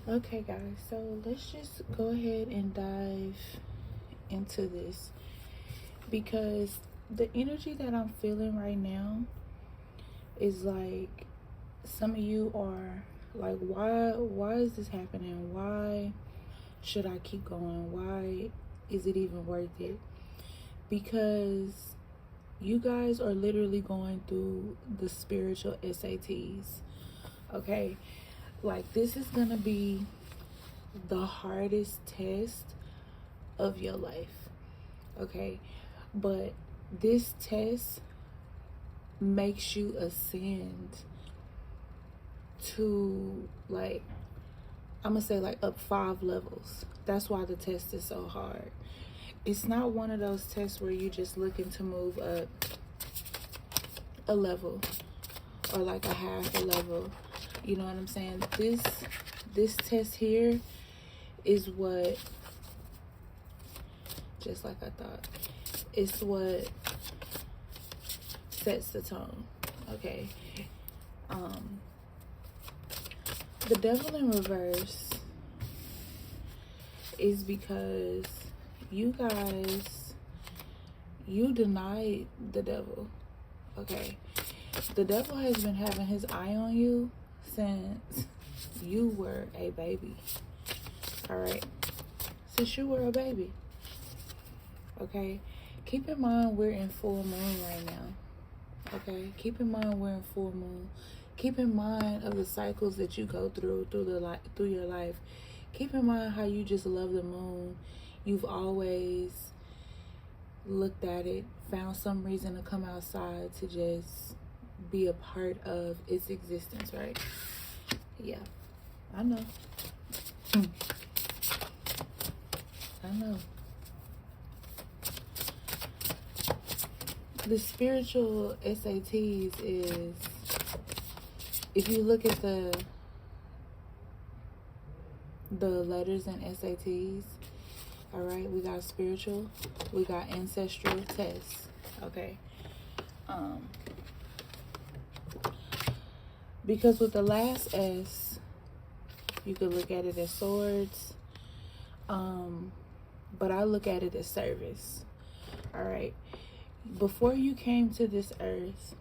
Okay, guys, so let's just go ahead and dive into this, because the energy that I'm feeling right now is like some of you are like, why is this happening? Why should I keep going? Why is it even worth it? Because you guys are literally going through the spiritual SATs. Okay, like this is gonna be the hardest test of your life. Okay, but this test makes you ascend to, like, I'm gonna say like up 5 levels. That's why the test is so hard. It's not one of those tests where you just looking to move up a level or like a half a level. You know what I'm saying? This test here is what, just like I thought, it's what sets the tone. Okay. The devil in reverse is because you guys, you denied the devil. Okay, the devil has been having his eye on you since you were a baby. All right, since you were a baby. Okay, keep in mind we're in full moon right now. Okay, keep in mind we're in full moon. Keep in mind of the cycles that you go through your life. Keep in mind how you just love the moon. You've always looked at it, found some reason to come outside to just be a part of its existence, right? Yeah, I know. I know. The spiritual SATs is, if you look at the letters in SATs, all right, we got spiritual, we got ancestral tests. Okay, because with the last S, you could look at it as swords, but I look at it as service. All right, before you came to this earth,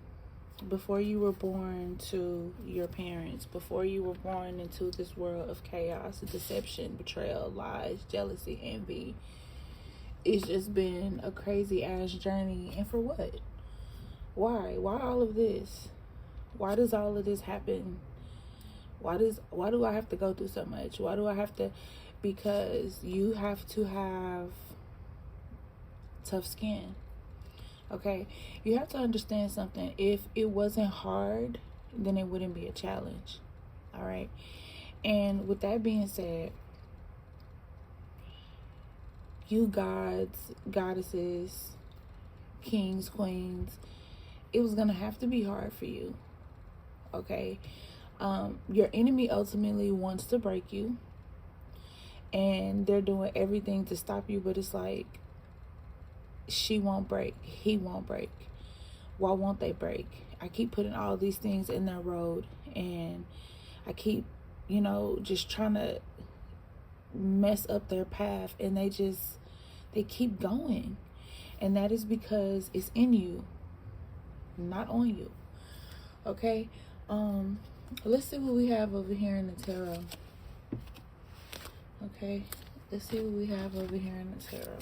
before you were born to your parents, before you were born into this world of chaos, deception, betrayal, lies, jealousy, envy, it's just been a crazy ass journey. And for what? Why all of this? Why does all of this happen? Why do I have to go through so much? Why do I have to? Because you have to have tough skin. Okay, you have to understand something. If it wasn't hard, then it wouldn't be a challenge. All right, and with that being said, you gods, goddesses, kings, queens, it was gonna have to be hard for you. Okay, your enemy ultimately wants to break you, and they're doing everything to stop you, but it's like, she won't break, he won't break. Why won't they break? I keep putting all these things in their road, and I keep, just trying to mess up their path, and they keep going. And that is because it's in you, not on you. Okay, let's see what we have over here in the tarot. Okay, let's see what we have over here in the tarot.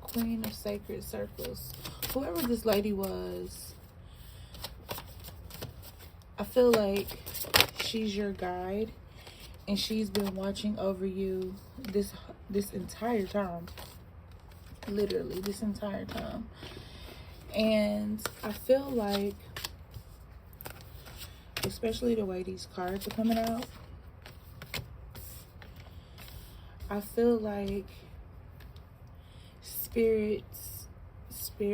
Queen of Sacred Circles. Whoever this lady was, I feel like she's your guide, and she's been watching over you this entire time. Literally, this entire time. And I feel like, especially the way these cards are coming out, I feel like spirit,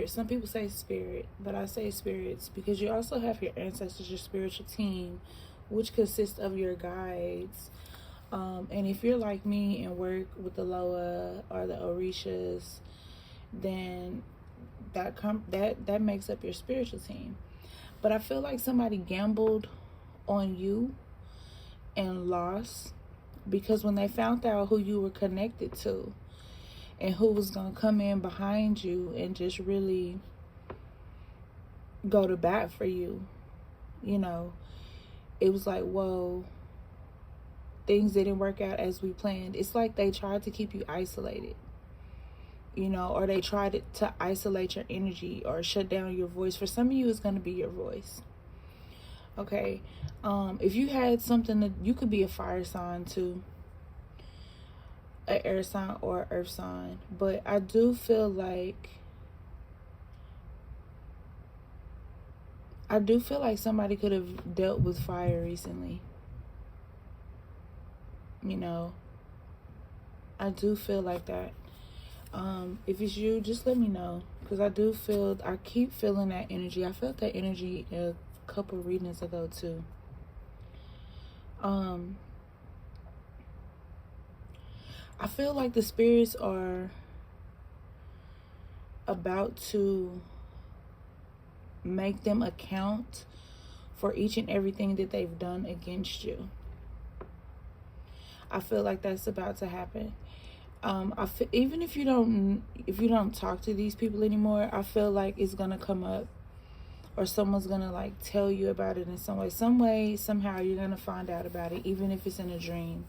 some people say spirit, but I say spirits because you also have your ancestors, your spiritual team, which consists of your guides. And if you're like me and work with the Loa or the Orishas, then that makes up your spiritual team. But I feel like somebody gambled on you and loss, because when they found out who you were connected to and who was going to come in behind you and just really go to bat for you, you know, it was like, whoa, things didn't work out as we planned. It's like they tried to keep you isolated, you know, or they tried to isolate your energy or shut down your voice. For some of you, it's going to be your voice. Okay. If you had something that you could be a fire sign too, an air sign or earth sign, but I do feel like somebody could have dealt with fire recently. You know, I do feel like that. If it's you, just let me know, because I keep feeling that energy. I felt that energy a couple readings ago too. I feel like the spirits are about to make them account for each and everything that they've done against you. I feel like that's about to happen. Even if you don't talk to these people anymore, I feel like it's gonna come up, or someone's gonna like tell you about it in some way, somehow you're gonna find out about it, even if it's in a dream.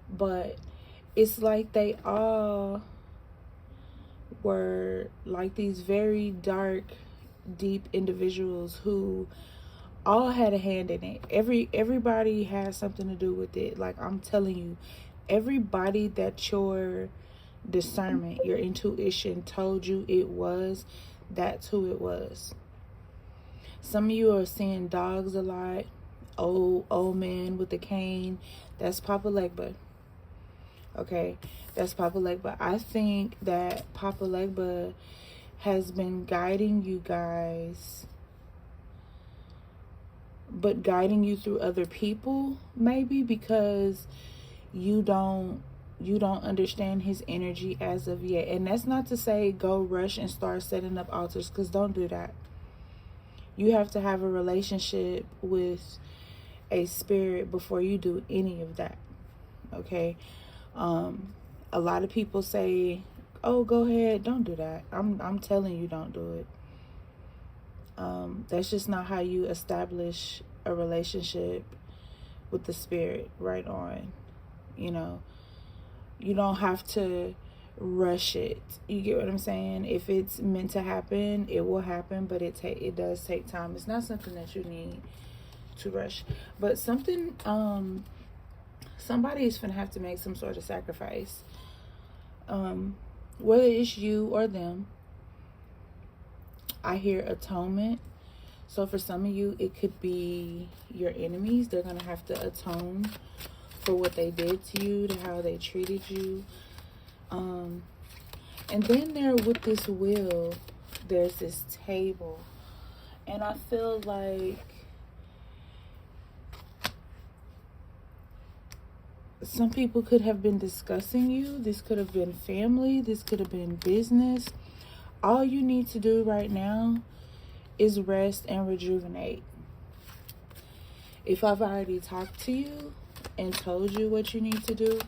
But it's like they all were like these very dark, deep individuals who all had a hand in it. Everybody has something to do with it. Like, I'm telling you, everybody that your discernment, your intuition told you it was, that's who it was. Some of you are seeing dogs a lot. Old man with a cane. That's Papa Legba. Okay, that's Papa Legba. I think that Papa Legba has been guiding you guys, but guiding you through other people, maybe because you don't understand his energy as of yet. And that's not to say go rush and start setting up altars, because don't do that. You have to have a relationship with a spirit before you do any of that. Okay. A lot of people say, oh, go ahead, don't do that. I'm telling you, don't do it. That's just not how you establish a relationship with the spirit right on. You know, you don't have to rush it. You get what I'm saying? If it's meant to happen, it will happen, but it does take time. It's not something that you need to rush. But somebody's gonna have to make some sort of sacrifice. Whether it's you or them. I hear atonement. So for some of you, it could be your enemies. They're going to have to atone for what they did to you, to how they treated you. And then there, with this wheel, there's this table. And I feel like some people could have been discussing you. This could have been family. This could have been business. All you need to do right now is rest and rejuvenate. If I've already talked to you and told you what you need to do,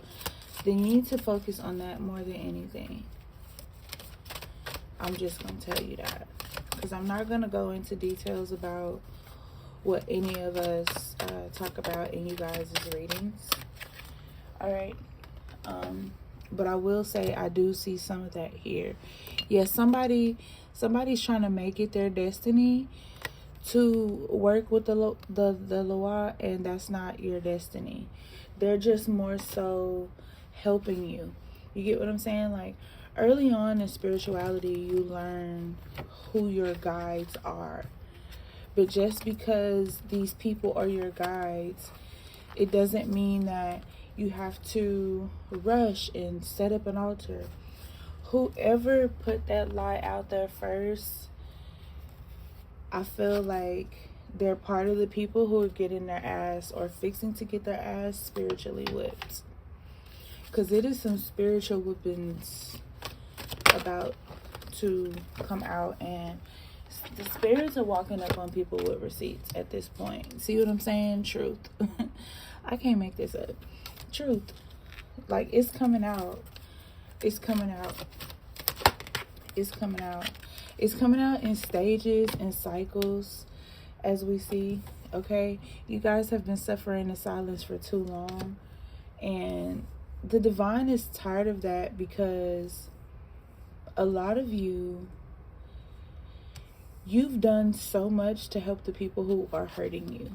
then you need to focus on that more than anything. I'm just going to tell you that, because I'm not going to go into details about what any of us talk about in you guys' readings. All right. But I will say I do see some of that here. Yes, somebody's trying to make it their destiny to work with the Loa, and that's not your destiny. They're just more so helping you. You get what I'm saying? Like, early on in spirituality, you learn who your guides are. But just because these people are your guides, it doesn't mean that you have to rush and set up an altar. Whoever put that lie out there first, I feel like they're part of the people who are getting their ass or fixing to get their ass spiritually whipped. Because it is some spiritual whippings about to come out, and The spirits are walking up on people with receipts at this point. See what I'm saying? Truth. I can't make this up. Truth. Like, it's coming out. It's coming out. It's coming out. It's coming out in stages and cycles, as we see. Okay? You guys have been suffering in silence for too long. And the divine is tired of that, because a lot of you've done so much to help the people who are hurting you.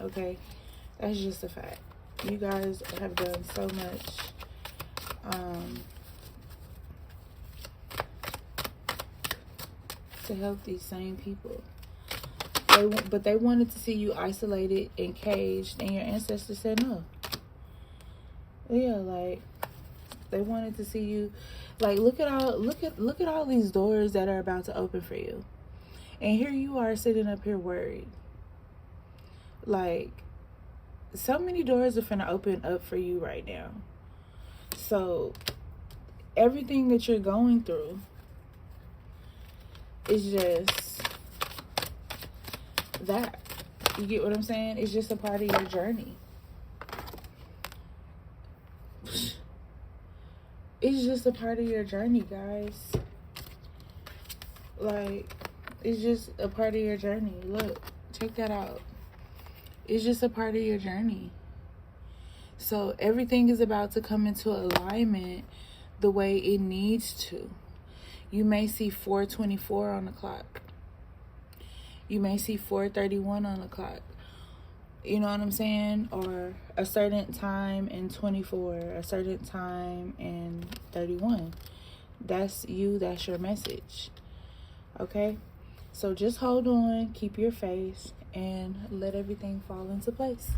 Okay? That's just a fact. You guys have done so much to help these same people. But they wanted to see you isolated and caged, and your ancestors said no. Yeah, like, they wanted to see you, like, look at all these doors that are about to open for you. And here you are sitting up here worried. Like, so many doors are finna open up for you right now. So everything that you're going through is just that. You get what I'm saying? It's just a part of your journey. It's just a part of your journey, guys. Like, it's just a part of your journey. Look, check that out. It's just a part of your journey. So everything is about to come into alignment the way it needs to. You may see 4:24 on the clock. You may see 4:31 on the clock. You know what I'm saying? Or a certain time in 24, a certain time in 31. That's you, that's your message. Okay? So just hold on, keep your faith, and let everything fall into place.